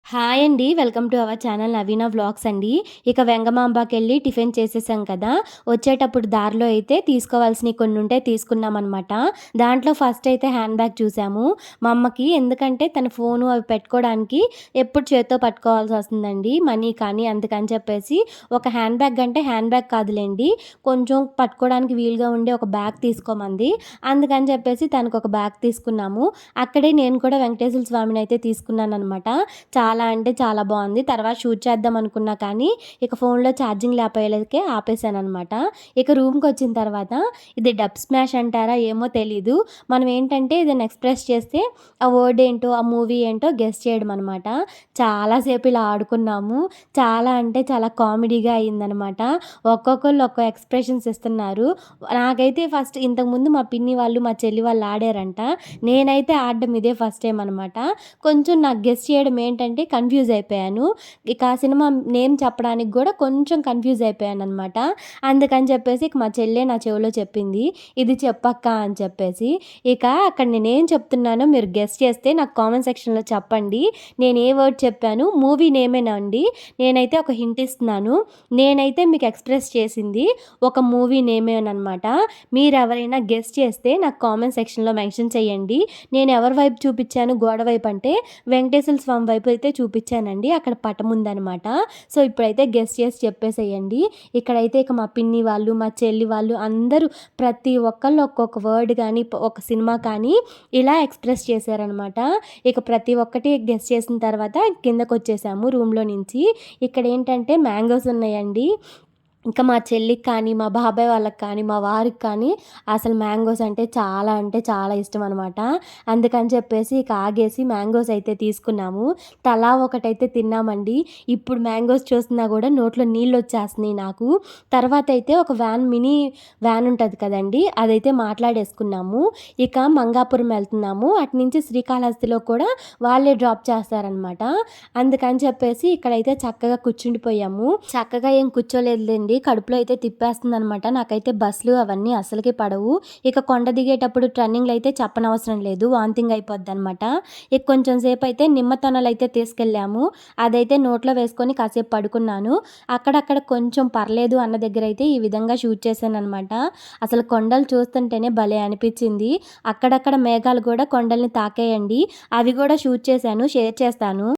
Hi అండి. Welcome to our channel Naveena vlogs అండి. ఇక వెంగమాంబకెళ్ళి టిఫిన్ చేసేసాం కదా! వచ్చేటప్పుడు దారిలో అయితే తీసుకోవాల్సినయి కొన్నుంటే తీసుకున్నామనమాట. దాంట్లో ఫస్ట్ అయితే హ్యాండ్ బ్యాగ్ చూసాము. మా అమ్మకి ఎందుకంటే తన ఫోను అవి పెట్టుకోవడానికి ఎప్పుడు చేత్తో పట్టుకోవాల్సొస్తుందండి. మనీ కానీ అందుకని చెప్పేసి ఒక హ్యాండ్ బ్యాగ్ అంటే హ్యాండ్ బ్యాగ్ కాదులెండి. కొంచెం పట్టుకోవడానికి వీలుగా ఉండే ఒక బ్యాగ్ తీసుకోమంది. అందుకని చెప్పేసి తనకొక బ్యాగ్ తీసుకున్నాము. అక్కడే నేను కూడా వెంకటేశ్వర స్వామినైతే తీసుకున్నాననమాట. చాలా అంటే చాలా బాగుంది. తర్వాత షూట్ చేద్దాం అనుకున్నా కానీ ఇక ఫోన్‌లో ఛార్జింగ్ లేపోయేలకే ఆపేసాననమాట. ఇక రూమ్‌కొచ్చిన తర్వాత ఇది డబ్ స్మాష్ అంటారా ఏమో తెలీదు. మనం ఏంటంటే ఏదైనా ఎక్స్‌ప్రెస్ చేస్తే ఆ వర్డ్ ఏంటో, ఆ మూవీ ఏంటో గెస్ చేయడం అనమాట. చాలా సేపు ఇలా ఆడుకున్నాము. చాలా అంటే చాలా కామెడీగా అయిందనమాట. ఒక్కొక్కళ్ళు ఒక్కో ఎక్స్‌ప్రెషన్స్ ఇస్తున్నారు. నాకైతే ఫస్ట్ ఇంతకుముందు మా పిన్ని వాళ్ళు, మా చెల్లి వాళ్ళు ఆడారంట. నేనైతే ఆడడం ఇదే ఫస్ట్ టైమ్ అనమాట. కొంచెం నాకు గెస్ చేయడం ఏంటంటే కన్‌ఫ్యూజ్ అయిపోయాను. ఇక ఆ సినిమా నేమ్ చెప్పడానికి గూడా కొంచెం కన్‌ఫ్యూజ్ అయిపోయాననమాట. అందుకని చెప్పేసి ఇక మా చెల్లె నా చెవిలో చెప్పింది. "ఇది చెప్పక్క" అని చెప్పేసి. ఇక అక్కడ నేనేం చెప్తున్నానో మీరు గెస్ చేస్తే నాకు కామెంట్ సెక్షన్‌లో చెప్పండి. నేను ఏ వర్డ్ చెప్పాను మూవీ నేమేనండి. నేనైతే ఒక హింట్ ఇస్తున్నాను. నేనైతే మీకు ఎక్స్‌ప్రెస్ చేసింది ఒక మూవీ నేమేననమాట. మీరెవరైనా గెస్ చేస్తే నాకు కామెంట్ సెక్షన్‌లో మెన్షన్ చేయండి. నేను ఎవరి వైపు చూపిచ్చాను గోడ వైపు అంటే వెంకటేశ్వర స్వామి వైపు అయితే చూపిచ్చానండి. అక్కడ పటం ఉందనమాట. సో, ఇప్పుడైతే గెస్ చేసి చెప్పేసేయండి. ఇక్కడైతే ఇక మా పిన్ని వాళ్ళు, మా చెల్లి వాళ్ళు అందరూ ప్రతి ఒక్కళ్ళు ఒక్కొక్క వర్డ్ గానీ, ఒక సినిమా కానీ ఇలా ఎక్స్‌ప్రెస్ చేశారనమాట. ఇక ప్రతి ఒక్కటి గెస్ చేసిన తర్వాత కిందకొచ్చేసాము రూమ్‌లో నుంచి. ఇక్కడేంటంటే మ్యాంగోస్ ఉన్నాయండి. ఇంకా మా చెల్లికి కానీ, మా బాబాయ్ వాళ్ళకి కానీ, మా వారికి కానీ అసలు మ్యాంగోస్ అంటే చాలా ఇష్టమనమాట. అందుకని చెప్పేసి ఇక ఆగేసి మ్యాంగోస్ అయితే తీసుకున్నాము. తలా ఒకటైతే తిన్నామండి. ఇప్పుడు మ్యాంగోస్ చూస్తున్నా గూడా నోట్లో నీళ్ళొచ్చేస్తున్నాయి నాకు. తర్వాతయితే ఒక మినీ వ్యాన్ ఉంటది కదండీ! అదైతే మాట్లాడేసుకున్నాము. ఇక మంగాపురం వెళ్తున్నాము. అటునుంచి శ్రీకాళహస్తిలో కూడా వాళ్ళే డ్రాప్ చేస్తారనమాట. అందుకని చెప్పేసి ఇక్కడైతే చక్కగా కూర్చుండిపోయాము. చక్కగా ఏం కూర్చోలేదులెండి. కడుపులో అయితే తిప్పేస్తుందనమాట. నాకైతే బస్సులు అవన్నీ అస్సలకి పడవు. ఇక కొండ దిగేటప్పుడు టర్నింగ్‌లో అయితే చెప్పనవసరం లేదు. వామిటింగ్ అయిపోద్దనమాట. ఇక కొంచెం సేపయితే నిమ్మతొనలైతే తీసుకెళ్ళాము. అదైతే నోట్లో వేసుకొని కాసేపు పడుకున్నాను. అక్కడక్కడ కొంచెం పర్లేదు అన్న దగ్గరైతే ఈ విధంగా షూట్ చేశాననమాట. అసలు కొండలు చూస్తుంటేనే భలే అనిపిచ్చింది. అక్కడక్కడ మేఘాలు గూడా కొండల్ని తాకాయండి. అవి గూడా షూట్ చేశాను. షేర్ చేస్తాను.